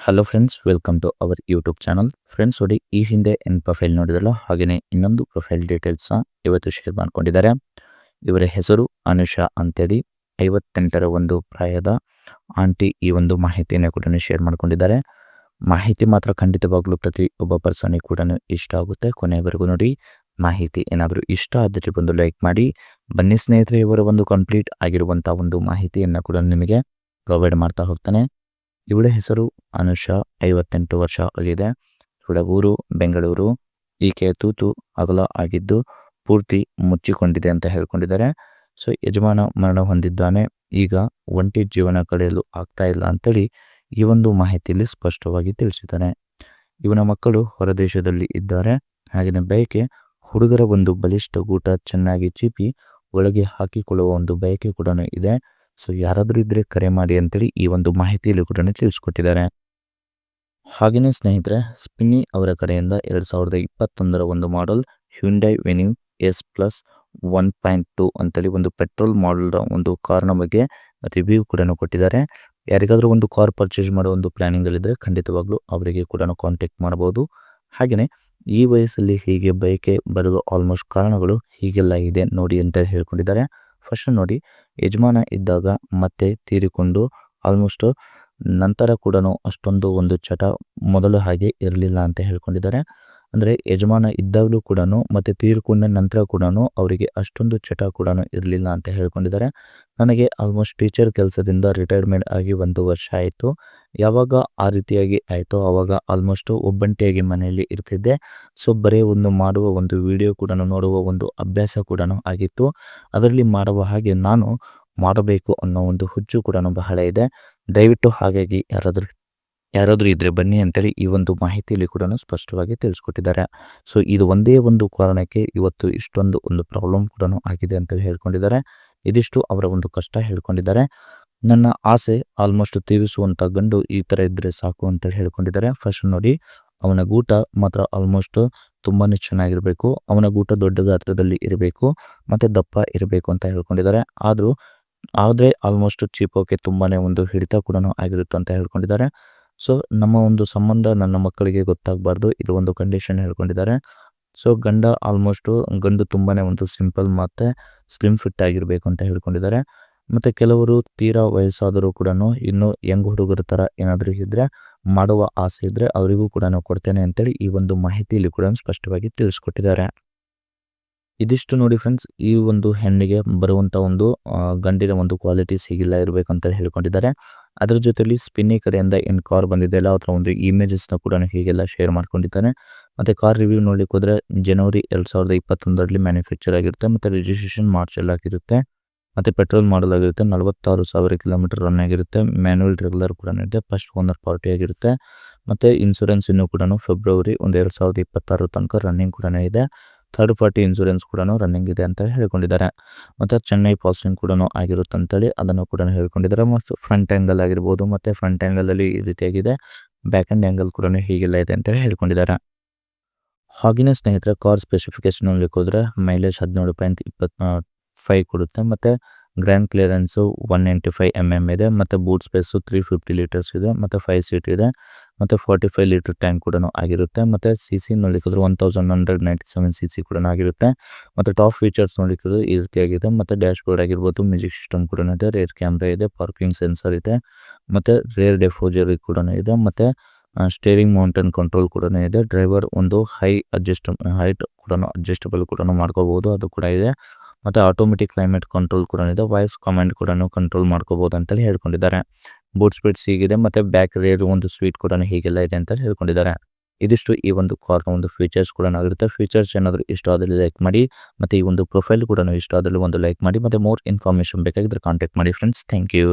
Hello friends, welcome to our YouTube channel. Friends ನೋಡಿ, ಈ ಹಿಂದೆ ಪ್ರೊಫೈಲ್ ನೋಡಿದ್ರಲ್ಲ, ಹಾಗೆಯೇ ಇನ್ನೊಂದು ಪ್ರೊಫೈಲ್ ಡೀಟೇಲ್ಸ್ನ ಇವತ್ತು ಶೇರ್ ಮಾಡ್ಕೊಂಡಿದ್ದಾರೆ. ಇವರ ಹೆಸರು ಅನುಷಾ ಅಂತೇಳಿ, 58ರ ಒಂದು ಪ್ರಾಯದ ಆಂಟಿ. ಈ ಒಂದು ಮಾಹಿತಿಯನ್ನು ಕೂಡ ಶೇರ್ ಮಾಡ್ಕೊಂಡಿದ್ದಾರೆ. ಮಾಹಿತಿ ಮಾತ್ರ ಖಂಡಿತವಾಗ್ಲೂ ಪ್ರತಿ ಒಬ್ಬ ಪರ್ಸನಿಗೆ ಕೂಡ ಇಷ್ಟ ಆಗುತ್ತೆ. ಕೊನೆಯವರೆಗೂ ನೋಡಿ. ಮಾಹಿತಿ ಏನಾದರೂ ಇಷ್ಟ ಆದರೆ ಬಂದು ಲೈಕ್ ಮಾಡಿ. ಬನ್ನಿ ಸ್ನೇಹಿತರೆ, ಇವರ ಒಂದು ಕಂಪ್ಲೀಟ್ ಆಗಿರುವಂಥ ಒಂದು ಮಾಹಿತಿಯನ್ನು ಕೂಡ ನಿಮಗೆ ಪ್ರೊವೈಡ್ ಮಾಡ್ತಾ ಹೋಗ್ತಾನೆ. ಇವಳ ಹೆಸರು ಅನುಷಾ, 58 ವರ್ಷ ಆಗಿದೆ. ಇವಳ ಊರು ಬೆಂಗಳೂರು. ಈಕೆ ತೂತು ಅಗಲ ಆಗಿದ್ದು ಪೂರ್ತಿ ಮುಚ್ಚಿಕೊಂಡಿದೆ ಅಂತ ಹೇಳ್ಕೊಂಡಿದ್ದಾರೆ. ಸೊ ಯಜಮಾನ ಮರಣ ಹೊಂದಿದ್ದಾನೆ, ಈಗ ಒಂಟಿ ಜೀವನ ಕಳೆಯಲು ಆಗ್ತಾ ಇಲ್ಲ ಅಂತೇಳಿ ಈ ಒಂದು ಮಾಹಿತಿಯಲ್ಲಿ ಸ್ಪಷ್ಟವಾಗಿ ತಿಳಿಸಿದ್ದಾನೆ. ಇವನ ಮಕ್ಕಳು ಹೊರದೇಶದಲ್ಲಿ ಇದ್ದಾರೆ. ಹಾಗೆಯೇ ಬಯಕೆ ಹುಡುಗರ ಒಂದು ಬಲಿಷ್ಠ ಗೂಟ ಚೆನ್ನಾಗಿ ಚೀಪಿ ಒಳಗೆ ಹಾಕಿಕೊಳ್ಳುವ ಒಂದು ಬಯಕೆ ಕೂಡ ಇದೆ. ಸೊ ಯಾರಾದರೂ ಇದ್ರೆ ಕರೆ ಮಾಡಿ ಅಂತೇಳಿ ಈ ಒಂದು ಮಾಹಿತಿಯಲ್ಲಿ ಕೂಡ ತಿಳಿಸ್ಕೊಟ್ಟಿದ್ದಾರೆ. ಹಾಗೆಯೇ ಸ್ನೇಹಿತರೆ, ಸ್ಪಿನ್ನಿ ಅವರ ಕಡೆಯಿಂದ 2021ರ ಒಂದು ಮಾಡೆಲ್ ಹ್ಯುಂಡೈ ವೆನ್ಯೂ S+ 1.2 ಅಂತೇಳಿ ಒಂದು ಪೆಟ್ರೋಲ್ ಮಾಡೆಲ್ನ ಒಂದು ಕಾರ್ನ ಬಗ್ಗೆ ರಿವ್ಯೂ ಕೂಡ ಕೊಟ್ಟಿದ್ದಾರೆ. ಯಾರಿಗಾದರೂ ಒಂದು ಕಾರ್ ಪರ್ಚೇಸ್ ಮಾಡೋ ಒಂದು ಪ್ಲಾನಿಂಗಲ್ಲಿದ್ದರೆ ಖಂಡಿತವಾಗ್ಲೂ ಅವರಿಗೆ ಕೂಡ ಕಾಂಟ್ಯಾಕ್ಟ್ ಮಾಡಬಹುದು. ಹಾಗೆಯೇ ಈ ವಯಸ್ಸಲ್ಲಿ ಹೀಗೆ ಬಯಕೆ ಬರಲು ಆಲ್ಮೋಸ್ಟ್ ಕಾರಣಗಳು ಹೀಗೆಲ್ಲ ಇದೆ ನೋಡಿ ಅಂತ ಹೇಳ್ಕೊಂಡಿದ್ದಾರೆ. ಫಸ್ಟ್ ನೋಡಿ, ಯಜಮಾನ ಇದ್ದಾಗ ಮತ್ತೆ ತೀರಿಕೊಂಡು ಆಲ್ಮೋಸ್ಟ್ ನಂತರ ಕೂಡ ಅಷ್ಟೊಂದು ಒಂದು ಚಟ ಮೊದಲು ಹಾಗೆ ಇರಲಿಲ್ಲ ಅಂತ ಹೇಳ್ಕೊಂಡಿದ್ದಾರೆ. ಅಂದರೆ ಯಜಮಾನ ಇದ್ದಾಗಲೂ ಕೂಡ ಮತ್ತು ತೀರಿಕೊಂಡ ನಂತರ ಕೂಡ ಅವರಿಗೆ ಅಷ್ಟೊಂದು ಚಟ ಕೂಡ ಇರಲಿಲ್ಲ ಅಂತ ಹೇಳ್ಕೊಂಡಿದ್ದಾರೆ. ನನಗೆ ಆಲ್ಮೋಸ್ಟ್ ಟೀಚರ್ ಕೆಲಸದಿಂದ ರಿಟೈರ್ಮೆಂಟ್ ಆಗಿ 1 ವರ್ಷ ಆಯಿತು. ಯಾವಾಗ ಆ ರೀತಿಯಾಗಿ ಆಯಿತೋ ಆವಾಗ ಆಲ್ಮೋಸ್ಟ್ ಒಬ್ಬಂಟಿಯಾಗಿ ಮನೆಯಲ್ಲಿ ಇರ್ತಿದ್ದೆ. ಸೊ ಬರೀ ಒಂದು ಮಾಡುವ ಒಂದು ವಿಡಿಯೋ ಕೂಡ ನೋಡುವ ಒಂದು ಅಭ್ಯಾಸ ಕೂಡ ಆಗಿತ್ತು. ಅದರಲ್ಲಿ ಮಾಡುವ ಹಾಗೆ ನಾನು ಮಾಡಬೇಕು ಅನ್ನೋ ಒಂದು ಹುಚ್ಚು ಕೂಡ ಬಹಳ ಇದೆ. ದಯವಿಟ್ಟು ಹಾಗಾಗಿ ಯಾರಾದರೂ ಇದ್ರೆ ಬನ್ನಿ ಅಂತೇಳಿ ಈ ಒಂದು ಮಾಹಿತಿಯಲ್ಲಿ ಕೂಡ ಸ್ಪಷ್ಟವಾಗಿ ತಿಳಿಸ್ಕೊಟ್ಟಿದ್ದಾರೆ. ಸೊ ಇದು ಒಂದೇ ಒಂದು ಕಾರಣಕ್ಕೆ ಇವತ್ತು ಇಷ್ಟೊಂದು ಒಂದು ಪ್ರಾಬ್ಲಮ್ ಕೂಡ ಆಗಿದೆ ಅಂತೇಳಿ ಹೇಳ್ಕೊಂಡಿದ್ದಾರೆ. ಇದಿಷ್ಟು ಅವರ ಒಂದು ಕಷ್ಟ ಹೇಳ್ಕೊಂಡಿದ್ದಾರೆ. ನನ್ನ ಆಸೆ ಆಲ್ಮೋಸ್ಟ್ ತೀರಿಸುವಂಥ ಗಂಡು ಈ ಥರ ಇದ್ದರೆ ಸಾಕು ಅಂತೇಳಿ ಹೇಳ್ಕೊಂಡಿದ್ದಾರೆ. ಫಸ್ಟ್ ನೋಡಿ, ಅವನ ಗೂಟ ಮಾತ್ರ ಆಲ್ಮೋಸ್ಟ್ ತುಂಬಾ ಚೆನ್ನಾಗಿರಬೇಕು. ಅವನ ಗೂಟ ದೊಡ್ಡ ಗಾತ್ರದಲ್ಲಿ ಇರಬೇಕು ಮತ್ತು ದಪ್ಪ ಇರಬೇಕು ಅಂತ ಹೇಳ್ಕೊಂಡಿದ್ದಾರೆ. ಆದರೆ ಆಲ್ಮೋಸ್ಟ್ ಚೀಪೋಕೆ ತುಂಬಾ ಒಂದು ಹಿಡಿತ ಕೂಡ ಆಗಿರುತ್ತೆ ಅಂತ ಹೇಳ್ಕೊಂಡಿದ್ದಾರೆ. ಸೊ ನಮ್ಮ ಒಂದು ಸಂಬಂಧ ನನ್ನ ಮಕ್ಕಳಿಗೆ ಗೊತ್ತಾಗಬಾರ್ದು, ಇದು ಒಂದು ಕಂಡೀಷನ್ ಹೇಳ್ಕೊಂಡಿದ್ದಾರೆ. ಸೊ ಗಂಡು ತುಂಬಾ ಒಂದು ಸಿಂಪಲ್ ಮತ್ತು ಸ್ಲಿಮ್ ಫಿಟ್ ಆಗಿರಬೇಕು ಅಂತ ಹೇಳ್ಕೊಂಡಿದ್ದಾರೆ. ಮತ್ತು ಕೆಲವರು ತೀರಾ ವಯಸ್ಸಾದರೂ ಕೂಡ ಇನ್ನೂ ಯಂಗ್ ಹುಡುಗರ ಥರ ಏನಾದರೂ ಇದ್ದರೆ, ಮಾಡುವ ಆಸೆ ಇದ್ದರೆ ಅವರಿಗೂ ಕೂಡ ಕೊಡ್ತೇನೆ ಅಂತೇಳಿ ಈ ಒಂದು ಮಾಹಿತಿಯಲ್ಲಿ ಕೂಡ ಸ್ಪಷ್ಟವಾಗಿ ತಿಳಿಸ್ಕೊಟ್ಟಿದ್ದಾರೆ. ಇದಿಷ್ಟು ನೋಡಿ ಫ್ರೆಂಡ್ಸ್, ಈ ಒಂದು ಹೆಣ್ಣಿಗೆ ಬರುವಂಥ ಒಂದು ಗಂಡಿನ ಒಂದು ಕ್ವಾಲಿಟೀಸ್ ಹೀಗಿಲ್ಲ ಇರಬೇಕಂತ ಹೇಳ್ಕೊಂಡಿದ್ದಾರೆ. ಅದರ ಜೊತೆಯಲ್ಲಿ ಸ್ಪಿನ್ನಿ ಕಡೆಯಿಂದ ಏನು ಕಾರ್ ಬಂದಿದೆ ಅಲ್ಲ, ಅದರ ಒಂದು ಇಮೇಜಸ್ನ ಕೂಡ ಹೀಗೆಲ್ಲ ಶೇರ್ ಮಾಡ್ಕೊಂಡಿದ್ದಾನೆ. ಮತ್ತು ಕಾರ್ ರಿವ್ಯೂ ನೋಡ್ಲಿಕ್ಕೆ ಹೋದರೆ ಜನವರಿ 2021ರಲ್ಲಿ ಮ್ಯಾನುಫ್ಯಾಕ್ಚರ್ ಆಗಿರುತ್ತೆ ಮತ್ತು ರಿಜಿಸ್ಟ್ರೇಷನ್ ಮಾರ್ಚಲ್ಲಿ ಆಗಿರುತ್ತೆ. ಮತ್ತು ಪೆಟ್ರೋಲ್ ಮಾಡಲ್ ಆಗಿರುತ್ತೆ. 46,000 ಕಿಲೋಮೀಟರ್ ರನ್ ಆಗಿರುತ್ತೆ. ಮ್ಯಾನ್ಯುವಲ್ ರೆಗ್ಯುಲರ್ ಕೂಡ ಇದೆ. ಫಸ್ಟ್ ಓನರ್ ಪಾರ್ಟಿ ಆಗಿರುತ್ತೆ. ಮತ್ತು ಇನ್ಸೂರೆನ್ಸ್ ಇನ್ನೂ ಕೂಡ ಫೆಬ್ರವರಿ 2026 ತನಕ ರನ್ನಿಂಗ್ ಕೂಡ ಇದೆ. ಥರ್ಡ್ ಪಾರ್ಟಿ ಇನ್ಸೂರೆನ್ಸ್ ಕೂಡ ರನ್ನಿಂಗ್ ಇದೆ ಅಂತ ಹೇಳ್ಕೊಂಡಿದ್ದಾರೆ. ಮತ್ತು ಚೆನ್ನೈ ಪಾಸಿಂಗ್ ಕೂಡ ಆಗಿರುತ್ತೆ ಅಂತೇಳಿ ಅದನ್ನು ಕೂಡ ಹೇಳ್ಕೊಂಡಿದ್ದಾರೆ. ಮತ್ತು ಫ್ರಂಟ್ ಆ್ಯಂಗಲ್ ಆಗಿರ್ಬೋದು, ಮತ್ತು ಫ್ರಂಟ್ ಆ್ಯಂಗಲಲ್ಲಿ ಈ ರೀತಿಯಾಗಿದೆ, ಬ್ಯಾಕ್ ಆ್ಯಂಡ್ ಆ್ಯಂಗಲ್ ಕೂಡ ಹೀಗೆಲ್ಲ ಇದೆ ಅಂತ ಹೇಳ್ಕೊಂಡಿದ್ದಾರೆ. ಹಾಗೆಯೇ ಸ್ನೇಹಿತರೆ, ಕಾರ್ ಸ್ಪೆಸಿಫಿಕೇಶನ್ ನೋಡ್ಲಿಕ್ಕೆ ಹೋದರೆ ಮೈಲೇಜ್ 17.25 ಕೊಡುತ್ತೆ. ಮತ್ತು ಗ್ರ್ಯಾಂಡ್ ಕ್ಲಿಯರೆನ್ಸು 195 mm ಇದೆ. ಮತ್ತು ಬೂಟ್ ಸ್ಪೇಸು 350 ಲೀಟರ್ಸ್ ಇದೆ. ಮತ್ತು 5 ಸೀಟ್ ಇದೆ. ಮತ್ತು 45 ಲೀಟರ್ ಟ್ಯಾಂಕ್ ಕೂಡ ಆಗಿರುತ್ತೆ. ಮತ್ತು CC ನೋಡ್ಲಿಕ್ಕೆ ಹೋದರೆ 1197 CC ಕೂಡ ಆಗಿರುತ್ತೆ. ಮತ್ತು ಟಾಪ್ ಫೀಚರ್ಸ್ ನೋಡ್ಲಿಕ್ಕೆ ಹೋದರೆ ಈ ರೀತಿಯಾಗಿದೆ. ಮತ್ತು ಡ್ಯಾಶ್ ಬೋರ್ಡ್ ಆಗಿರ್ಬೋದು, ಮ್ಯೂಸಿಕ್ ಸಿಸ್ಟಮ್ ಕೂಡ ಇದೆ, ರೇರ್ ಕ್ಯಾಮ್ರಾ ಇದೆ, ಪಾರ್ಕಿಂಗ್ ಸೆನ್ಸರ್ ಇದೆ, ಮತ್ತು ರೇರ್ ಡೆಫೋಜರ್ ಕೂಡ ಇದೆ, ಮತ್ತು ಸ್ಟೇರಿಂಗ್ ಮೌಂಟನ್ ಕಂಟ್ರೋಲ್ ಕೂಡ ಇದೆ. ಡ್ರೈವರ್ ಒಂದು ಹೈಟ್ ಕೂಡ ಅಡ್ಜಸ್ಟಬಲ್ ಕೂಡ ಮಾಡ್ಕೋಬಹುದು, ಅದು ಕೂಡ ಇದೆ. ಮತ್ತು ಆಟೋಮೆಟಿಕ್ ಕ್ಲೈಮೇಟ್ ಕಂಟ್ರೋಲ್ ಕೂಡ ಇದೆ. ವಾಯ್ಸ್ ಕಮಾಂಡ್ ಕೂಡ ಕಂಟ್ರೋಲ್ ಮಾಡ್ಕೋಬಹುದು ಅಂತೇಳಿ ಹೇಳ್ಕೊಂಡಿದ್ದಾರೆ. ಬೂಟ್ ಸ್ಪೇಸ್ ಹೀಗಿದೆ. ಮತ್ತು ಬ್ಯಾಕ್ ರೇರ್ ಒಂದು ಸ್ವೀಟ್ ಕೂಡ ಹೀಗೆಲ್ಲ ಇದೆ ಅಂತ ಹೇಳ್ಕೊಂಡಿದ್ದಾರೆ. ಇದಿಷ್ಟು ಈ ಒಂದು ಕಾರ್ನ ಒಂದು ಫೀಚರ್ಸ್ ಕೂಡ ಆಗಿರುತ್ತೆ. ಫೀಚರ್ಸ್ ಏನಾದರೂ ಇಷ್ಟ ಆದಲ್ಲಿ ಲೈಕ್ ಮಾಡಿ. ಮತ್ತು ಈ ಒಂದು ಪ್ರೊಫೈಲ್ ಕೂಡ ಇಷ್ಟ ಆದಲ್ಲಿ ಒಂದು ಲೈಕ್ ಮಾಡಿ. ಮತ್ತು ಮೋರ್ ಇನ್ಫಾರ್ಮೇಷನ್ ಬೇಕಾಗಿದ್ದರೆ ಕಾಂಟ್ಯಾಕ್ಟ್ ಮಾಡಿ ಫ್ರೆಂಡ್ಸ್. Thank you.